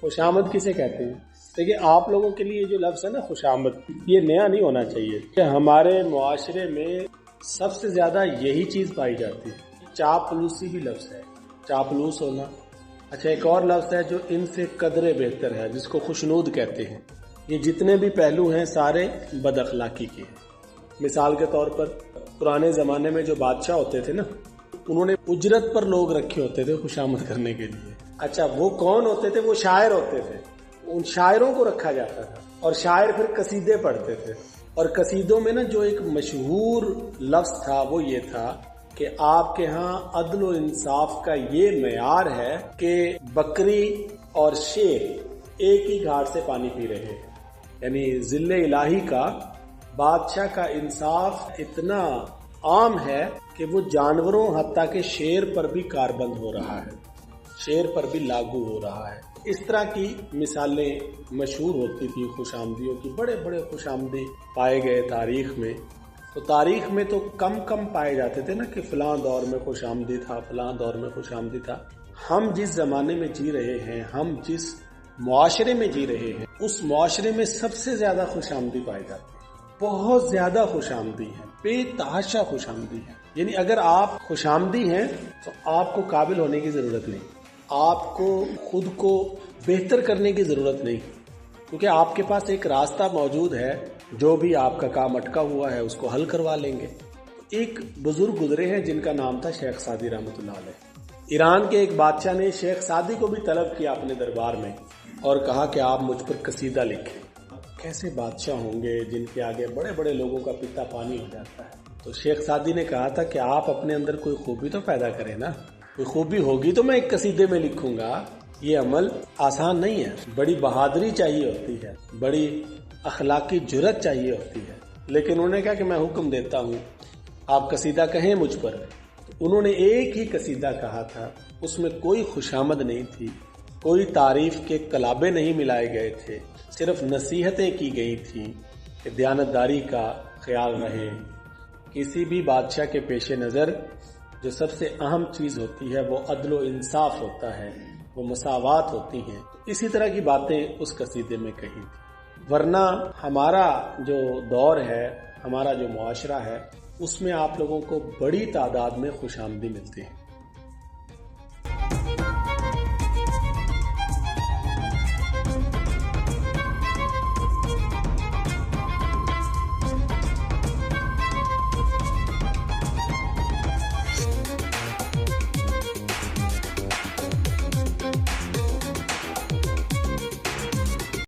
खुशामद किसे कहते हैं? देखिए, आप लोगों के लिए जो लफ्ज़ है ना खुशामद, ये नया नहीं होना चाहिए कि हमारे मुआशरे में सबसे ज़्यादा यही चीज़ पाई जाती है। चापलूसी भी लफ्ज़ है, चापलूस होना। अच्छा, एक और लफ्ज़ है जो इनसे कदरे बेहतर है, जिसको खुशनूद कहते हैं। ये जितने भी पहलू हैं सारे बदअखलाकी के हैं। मिसाल के तौर पर पुराने ज़माने में जो बादशाह होते थे ना, उन्होंने उजरत पर लोग रखे होते थे खुशामद करने के लिए। अच्छा, वो कौन होते थे? वो शायर होते थे। उन शायरों को रखा जाता था और शायर फिर कसीदे पढ़ते थे। और कसीदों में ना जो एक मशहूर लफ्ज़ था वो ये था कि आपके यहाँ अदल व इंसाफ का ये मेयार है कि बकरी और शेर एक ही घाट से पानी पी रहे हैं। यानी जिल्ले इलाही का, बादशाह का इंसाफ इतना आम है कि वो जानवरों हत्ता के शेर पर भी कारबंद हो रहा है, शेर पर भी लागू हो रहा है। इस तरह की मिसालें मशहूर होती थी खुशामदियों की। बड़े बड़े खुशामदी पाए गए तारीख में। तो तारीख में तो कम कम पाए जाते थे ना कि फलां दौर में खुशामदी था, फलां दौर में खुशामदी था। हम जिस जमाने में जी रहे हैं, हम जिस मुआशरे में जी रहे हैं, उस मुआशरे में सबसे ज्यादा खुशामदी पाई जाती है। बहुत ज्यादा खुशामदी है, बेतहाशा खुशामदी है। यानी अगर आप खुशामदी हैं तो आपको काबिल होने की जरूरत नहीं, आपको खुद को बेहतर करने की जरूरत नहीं, क्योंकि आपके पास एक रास्ता मौजूद है। जो भी आपका काम अटका हुआ है उसको हल करवा लेंगे। एक बुजुर्ग गुजरे हैं जिनका नाम था शेख सादी रहमतुल्लाह अलैह। ईरान के एक बादशाह ने शेख सादी को भी तलब किया अपने दरबार में और कहा कि आप मुझ पर कसीदा लिखें। कैसे बादशाह होंगे जिनके आगे बड़े बड़े लोगों का पीता पानी हो जाता है। तो शेख सादी ने कहा था कि आप अपने अंदर कोई खूबी तो पैदा करें ना, कोई खूबी होगी तो मैं एक कसीदे में लिखूंगा। ये अमल आसान नहीं है, बड़ी बहादुरी चाहिए होती है, बड़ी अखलाकी जुर्रत चाहिए होती है। लेकिन उन्होंने कहा कि मैं हुक्म देता हूँ, आप कसीदा कहें मुझ पर। तो उन्होंने एक ही कसीदा कहा था, उसमें कोई खुशामद नहीं थी, कोई तारीफ के कलाबे नहीं मिलाए गए थे, सिर्फ नसीहतें की गई थी कि दयानतदारी का ख्याल रहे। किसी भी बादशाह के पेश नज़र जो सबसे अहम चीज़ होती है वो अदल व इंसाफ होता है, वो मसावात होती हैं। इसी तरह की बातें उस कसीदे में कही थी। वरना हमारा जो दौर है, हमारा जो मुआशरा है, उसमें आप लोगों को बड़ी तादाद में खुशामदी मिलती है।